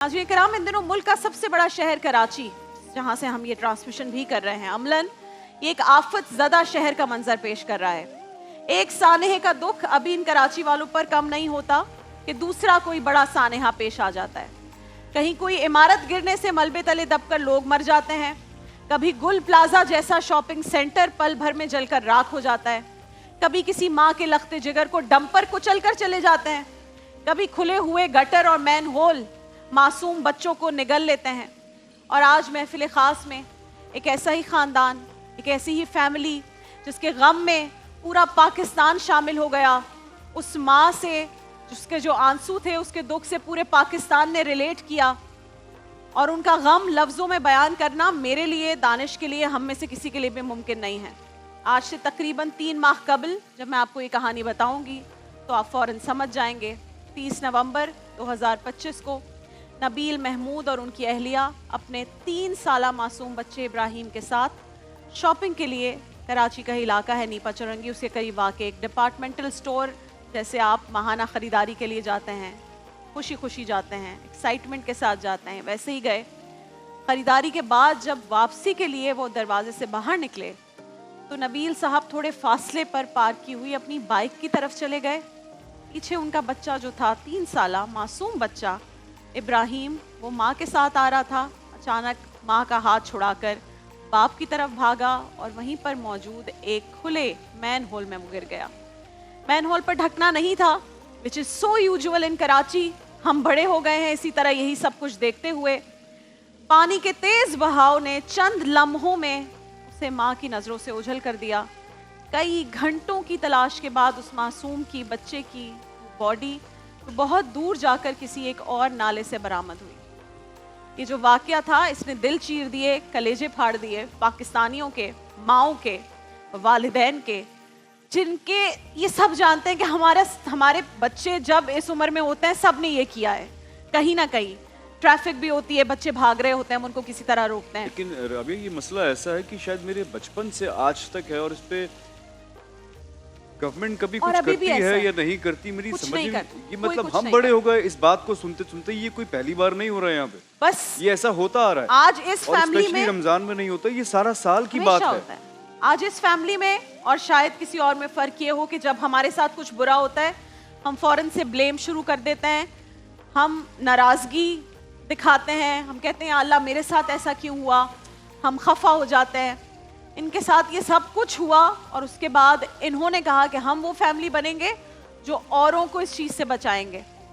नाज़रीन किराम, इन दिनों मुल्क का सबसे बड़ा शहर कराची, जहां से हम ये ट्रांसमिशन भी कर रहे हैं, अमलन ये एक आफत ज़दा शहर का मंजर पेश कर रहा है। एक सानहे का दुख अभी इन कराची वालों पर कम नहीं होता कि दूसरा कोई बड़ा सानहा पेश आ जाता है। कहीं कोई इमारत गिरने से मलबे तले दबकर लोग मर जाते हैं, कभी गुल प्लाजा जैसा शॉपिंग सेंटर पल भर में जलकर राख हो जाता है, कभी किसी माँ के लख्ते जिगर को डंपर कुचल कर चले जाते हैं, कभी खुले हुए गटर और मैन होल मासूम बच्चों को निगल लेते हैं। और आज महफिल ख़ास में एक ऐसा ही ख़ानदान, एक ऐसी ही फैमिली जिसके गम में पूरा पाकिस्तान शामिल हो गया, उस माँ से जिसके जो आंसू थे उसके दुख से पूरे पाकिस्तान ने रिलेट किया, और उनका गम लफ्ज़ों में बयान करना मेरे लिए, दानिश के लिए, हम में से किसी के लिए भी मुमकिन नहीं है। आज से तकरीबन 3 माह कबल जब मैं आपको ये कहानी बताऊंगी तो आप फ़ौरन समझ जाएंगे। 30 नवंबर 2025 को नबील महमूद और उनकी अहलिया अपने 3 साला मासूम बच्चे इब्राहिम के साथ शॉपिंग के लिए, कराची का इलाका है नीपा चौरंगी, उसके करीब वाक़ एक डिपार्टमेंटल स्टोर जैसे आप माहाना ख़रीदारी के लिए जाते हैं, खुशी खुशी जाते हैं, एक्साइटमेंट के साथ जाते हैं, वैसे ही गए। ख़रीदारी के बाद जब वापसी के लिए वो दरवाजे से बाहर निकले तो नबील साहब थोड़े फासले पर पार्क की हुई अपनी बाइक की तरफ चले गए। पीछे उनका बच्चा जो था 3 साला मासूम बच्चा इब्राहिम, वो माँ के साथ आ रहा था। अचानक माँ का हाथ छुड़ाकर बाप की तरफ भागा और वहीं पर मौजूद एक खुले मैन होल में गिर गया। मैन होल पर ढकना नहीं था, विच इज़ सो यूजुअल इन कराची। हम बड़े हो गए हैं इसी तरह यही सब कुछ देखते हुए। पानी के तेज बहाव ने चंद लम्हों में उसे माँ की नज़रों से ओझल कर दिया। कई घंटों की तलाश के बाद उस मासूम की, बच्चे की बॉडी तो बहुत दूर जाकर किसी एक और नाले से बरामद हुई। ये जो वाक़या था इसने दिल चीर दिए, कलेजे फाड़ दिए पाकिस्तानियों के, माओं के, वालिदैन के, जिनके ये सब जानते हैं कि हमारे बच्चे जब इस उम्र में होते हैं सब ने ये किया है। कहीं ना कहीं ट्रैफिक भी होती है, बच्चे भाग रहे होते हैं, हम उनको किसी तरह रोकते हैं। लेकिन रबिया, ये मसला ऐसा है कि शायद मेरे बचपन से आज तक है और इस पे गवर्नमेंट कभी कुछ करती है या नहीं करती, मेरी समझ में ये मतलब हम बड़े हो गए इस बात को सुनते सुनते। ये कोई पहली बार नहीं हो रहा है यहाँ पे, बस ये ऐसा होता आ रहा है। आज इस फैमिली में, रमजान में नहीं होता, ये सारा साल की बात है। आज इस फैमिली में और शायद किसी और में फर्क ये हो कि जब हमारे साथ कुछ बुरा होता है हम फौरन से ब्लेम शुरू कर देते हैं, हम नाराजगी दिखाते हैं, हम कहते हैं अल्लाह मेरे साथ ऐसा क्यों हुआ, हम खफा हो जाते हैं। इनके साथ ये सब कुछ हुआ और उसके बाद इन्होंने कहा कि हम वो फैमिली बनेंगे जो औरों को इस चीज़ से बचाएंगे।